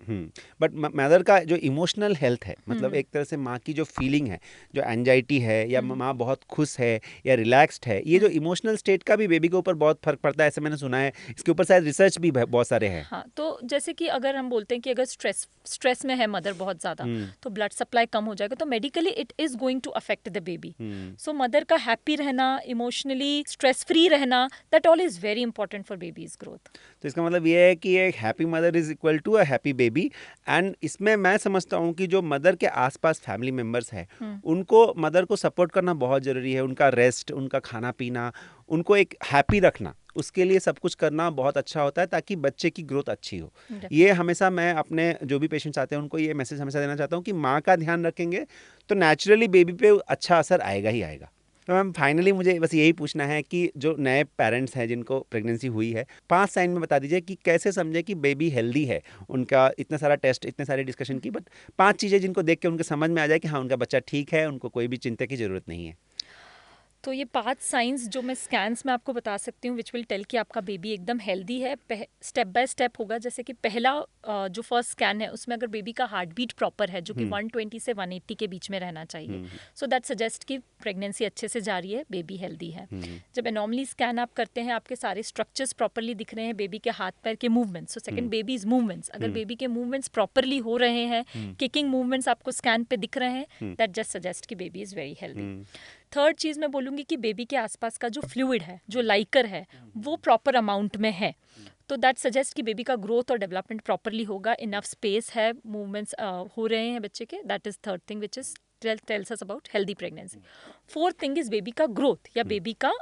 But mother का जो इमोशनल हेल्थ है, मतलब हम्म, एक तरह से माँ की जो फीलिंग है, जो एंजाइटी है, या हम्म, माँ बहुत खुश है या रिलैक्स्ड है, ये जो हम्म। इमोशनल स्टेट का भी बेबी के ऊपर बहुत फर्क पड़ता है, ऐसे मैंने सुना है। इसके ऊपर शायद रिसर्च भी बहुत सारे हैं। हाँ, तो जैसे कि अगर हम बोलते हैं कि अगर स्ट्रेस में है मदर बहुत ज़्यादा, हम्म, तो ब्लड सप्लाई कम हो जाएगा, तो medically it is going to affect the baby. Hmm. So mother का हैप्पी रहना, इमोशनली स्ट्रेस फ्री रहना, that all is very important for baby's growth. तो इसका मतलब ये है कि एक happy mother is equal to a happy baby. And इसमें मैं समझता हूँ कि जो मदर के आसपास फैमिली मेम्बर्स हैं, हम्म, उनको मदर को सपोर्ट करना बहुत ज़रूरी है। उनका रेस्ट, उनका खाना पीना, उनको एक हैप्पी रखना, उसके लिए सब कुछ करना बहुत अच्छा होता है, ताकि बच्चे की ग्रोथ अच्छी हो। ये डेफिनेटली। हमेशा मैं अपने जो भी पेशेंट्स आते हैं उनको ये मैसेज हमेशा देना चाहता हूँ कि माँ का ध्यान रखेंगे तो नेचुरली बेबी पे अच्छा असर आएगा ही आएगा। तो मैम फाइनली मुझे बस यही पूछना है कि जो नए पेरेंट्स हैं जिनको प्रेगनेंसी हुई है, 5 साइन में बता दीजिए कि कैसे समझे कि बेबी हेल्दी है। उनका इतना सारा टेस्ट, इतने सारे डिस्कशन की, बट 5 चीज़ें जिनको देख के उनके समझ में आ जाए कि हाँ उनका बच्चा ठीक है, उनको कोई भी चिंता की ज़रूरत नहीं है। तो ये 5 साइंस जो मैं स्कैन्स में आपको बता सकती हूँ, विच विल टेल कि आपका बेबी एकदम हेल्दी है। स्टेप बाय स्टेप होगा। जैसे कि पहला जो फर्स्ट स्कैन है, उसमें अगर बेबी का हार्ट बीट प्रॉपर है, जो कि हुँ, 120 से 180 के बीच में रहना चाहिए, हुँ, सो दैट सजेस्ट कि प्रेगनेंसी अच्छे से जा रही है, बेबी हेल्दी है। हुँ, जब एनॉमली स्कैन आप करते हैं, आपके सारे स्ट्रक्चर्स प्रॉपरली दिख रहे हैं, बेबी के हाथ पैर के movements, so second hmm, babies movements, अगर हुँ, बेबी के मूवमेंट्स प्रॉपरली हो रहे हैं, हुँ, किकिंग मूवमेंट्स आपको स्कैन पे दिख रहे हैं, हुँ, दैट जस्ट सजेस्ट कि baby is very healthy. Hmm, third चीज़ मैं बोलूँगी कि बेबी के आसपास का जो फ्लूइड है, जो लाइकर है, वो प्रॉपर अमाउंट में है, तो दैट सजेस्ट कि बेबी का ग्रोथ और डेवलपमेंट प्रॉपरली होगा, इनफ स्पेस है, मूवमेंट्स हो रहे हैं बच्चे के। That is third thing which is tells us about healthy pregnancy. Fourth thing is baby का ग्रोथ या हुँ, बेबी का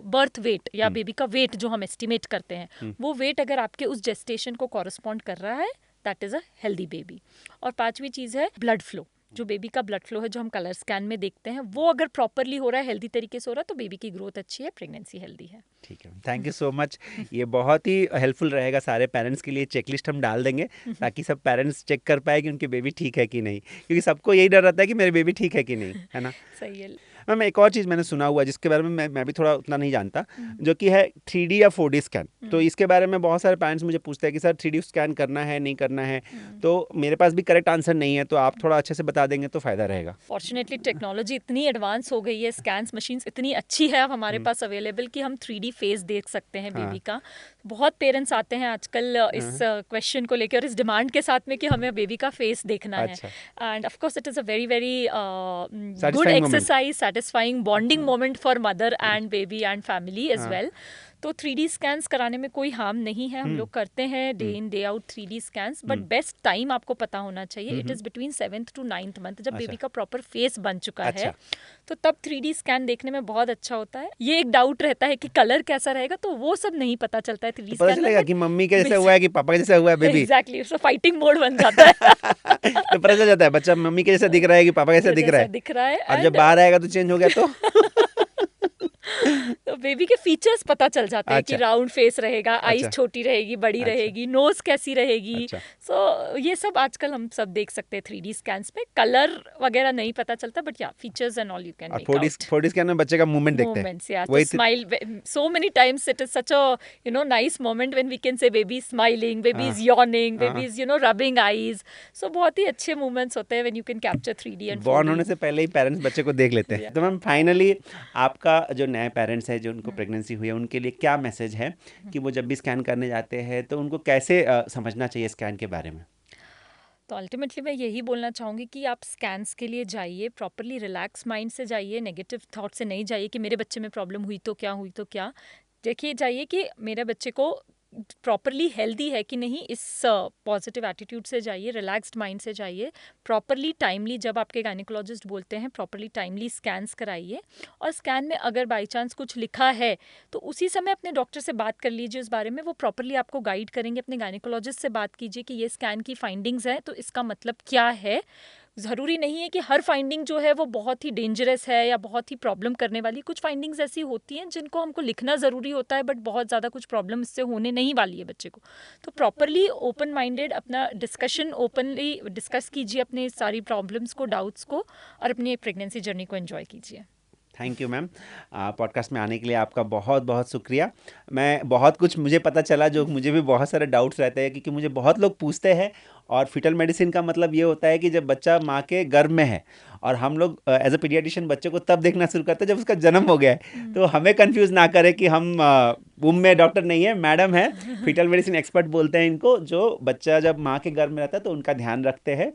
बर्थ वेट या हुँ, बेबी का वेट जो हम एस्टिमेट करते हैं, हुँ, वो वेट अगर आपके उस जेस्टेशन को कॉरस्पॉन्ड कर रहा है, that is a healthy baby. और पांचवी चीज़ है ब्लड फ्लो। जो बेबी का ब्लड फ्लो है, जो हम कलर स्कैन में देखते हैं, वो अगर प्रॉपरली हो रहा है, हेल्दी तरीके से हो रहा है, तो बेबी की ग्रोथ अच्छी है, प्रेगनेंसी हेल्दी है। ठीक है, थैंक यू सो मच। ये बहुत ही हेल्पफुल रहेगा सारे पेरेंट्स के लिए। चेकलिस्ट हम डाल देंगे ताकि सब पेरेंट्स चेक कर पाए कि उनके बेबी ठीक है कि नहीं, क्योंकि सबको यही डर रहता है कि मेरे बेबी ठीक है कि नहीं, है ना? सही है। मैम एक और चीज़ मैंने सुना हुआ है जिसके बारे में मैं भी थोड़ा उतना नहीं जानता, हम्म, जो कि है 3D या 4D स्कैन। तो हम्म, इसके बारे में बहुत सारे पेरेंट्स मुझे पूछते हैं कि सर 3D स्कैन करना है नहीं करना है, हम्म। तो मेरे पास भी करेक्ट आंसर नहीं है, तो आप थोड़ा अच्छे से बता देंगे तो फ़ायदा रहेगा। फॉर्चुनेटली टेक्नोलॉजी इतनी एडवांस हो गई है, स्कैन्स मशीन्स इतनी अच्छी है अब हमारे हुँ, पास अवेलेबल कि हम 3D फेस देख सकते हैं हाँ, बेबी का। बहुत पेरेंट्स आते हैं आजकल इस हाँ, क्वेश्चन को लेकर और इस डिमांड के साथ में कि हमें बेबी का फेस देखना है। अच्छा, and of course it is a very very good satisfying moment. Exercise, satisfying bonding moment for mother and baby and family as हाँ, वेल। तो 3D स्कैन्स कराने में कोई हार्म नहीं है, हम हुँ, लोग करते हैं day hmm, in day out 3D scans. But hmm, best time आपको पता होना चाहिए, hmm, it hmm, is between 7th to 9th month, जब अच्छा, बेबी का प्रॉपर फेस बन चुका है, अच्छा, तो तब 3D स्कैन देखने में बहुत अच्छा होता है। ये एक डाउट रहता है कि कलर कैसा रहेगा, तो वो सब नहीं पता चलता है तो 3D पता स्कैन में, चलेगा बट कि मम्मी के जैसा हुआ है कि पापा के जैसा हुआ है baby? Exactly so fighting mode बन जाता है। तो पता चल जाता है बच्चा मम्मी के जैसा दिख रहा है कि पापा के जैसा के दिख रहा जैसा है? दिख रहा है और जब एंड बाहर आएगा तो चेंज हो गया तो? तो बेबी के फीचर्स पता चल जाते हैं कि अच्छा, राउंड फेस रहेगा, आईज अच्छा, छोटी रहेगी, बड़ी अच्छा, रहेगी, नोज कैसी रहेगी। अच्छा। सो ये सब आजकल हम सब देख सकते हैं 3D स्कैन्स पे। कलर वगैरह नहीं पता चलता, बट या features and all you can और make 4D out. 4D scan में बच्चे का मूवमेंट देखते हैं। Moments, yeah, to वही थ smile. So many times it is such a, nice moment when we can say baby is smiling, baby हाँ, is yawning, baby हाँ। is, rubbing eyes. So बहुत ही अच्छे moments होते हैं when you can capture 3D and born 4D. होने से पहले ही parents बच्चे को देख लेते हैं। Yeah. तो मैम फाइनली आपका जो नए पेरेंट्स हैं, जो उनको Hmm. प्रेगनेंसी हुई है, उनके लिए क्या मैसेज है कि वो जब भी स्कैन करने जाते हैं तो उनको कैसे समझना चाहिए स्कैन के बारे में? तो अल्टीमेटली मैं यही बोलना चाहूँगी कि आप स्कैन्स के लिए जाइए, प्रॉपरली रिलैक्स माइंड से जाइए, नेगेटिव थॉट से नहीं जाइए कि मेरे बच्चे में प्रॉब्लम हुई तो क्या, हुई तो क्या। देखिए जाइए कि मेरे बच्चे को प्रॉपरली हेल्दी है कि नहीं, इस पॉजिटिव एटीट्यूड से जाइए, रिलैक्स्ड माइंड से जाइए। प्रॉपरली टाइमली, जब आपके गायनेकोलॉजिस्ट बोलते हैं, प्रॉपरली टाइमली स्कैन्स कराइए। और स्कैन में अगर बाई चांस कुछ लिखा है तो उसी समय अपने डॉक्टर से बात कर लीजिए उस बारे में, वो प्रॉपरली आपको गाइड करेंगे। अपने गायनेकोलॉजिस्ट से बात कीजिए कि ये स्कैन की फाइंडिंग्स हैं तो इसका मतलब क्या है। ज़रूरी नहीं है कि हर फाइंडिंग जो है वो बहुत ही डेंजरस है या बहुत ही प्रॉब्लम करने वाली। कुछ फाइंडिंग्स ऐसी होती हैं जिनको हमको लिखना ज़रूरी होता है, बट बहुत ज़्यादा कुछ प्रॉब्लम इससे होने नहीं वाली है बच्चे को। तो प्रॉपरली ओपन माइंडेड अपना डिस्कशन ओपनली डिस्कस कीजिए अपने सारी प्रॉब्लम्स को, डाउट्स को, और अपनी प्रेगनेंसी जर्नी को एंजॉय कीजिए। थैंक यू मैम, पॉडकास्ट में आने के लिए आपका बहुत बहुत शुक्रिया। मैं बहुत कुछ मुझे पता चला, जो मुझे भी बहुत सारे डाउट्स रहते हैं, क्योंकि मुझे बहुत लोग पूछते हैं। और फीटल मेडिसिन का मतलब ये होता है कि जब बच्चा माँ के गर्भ में है, और हम लोग एज अ पीडियाट्रिशियन बच्चे को तब देखना शुरू करते हैं जब उसका जन्म हो गया है। तो हमें कंफ्यूज ना करें कि हम वुम में डॉक्टर नहीं है, मैडम है, फीटल मेडिसिन एक्सपर्ट बोलते हैं इनको, जो बच्चा जब माँ के गर्भ में रहता है तो उनका ध्यान रखते हैं।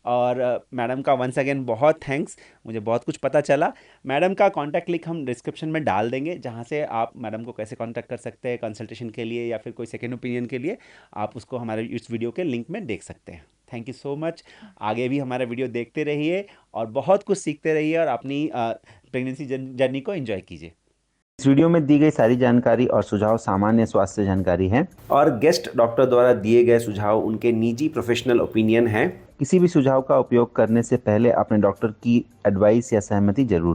और मैडम का वंस अगेन बहुत थैंक्स, मुझे बहुत कुछ पता चला। मैडम का कॉन्टैक्ट लिंक हम डिस्क्रिप्शन में डाल देंगे, जहाँ से आप मैडम को कैसे कॉन्टैक्ट कर सकते हैं कंसल्टेशन के लिए या फिर कोई सेकेंड ओपिनियन के लिए, आप उसको हमारे इस वीडियो के लिंक में देख सकते हैं। Thank you so much. आगे भी हमारा वीडियो देखते रहिए और बहुत कुछ सीखते रहिए और अपनी प्रेगनेंसी जर्नी को एंजॉय कीजिए। इस वीडियो में दी गई सारी जानकारी और सुझाव सामान्य स्वास्थ्य जानकारी हैं और गेस्ट डॉक्टर द्वारा दिए गए सुझाव उनके निजी प्रोफेशनल ओपिनियन हैं। किसी भी सुझाव का उपयोग करने से पहले अपने डॉक्टर की एडवाइस या सहमति जरूर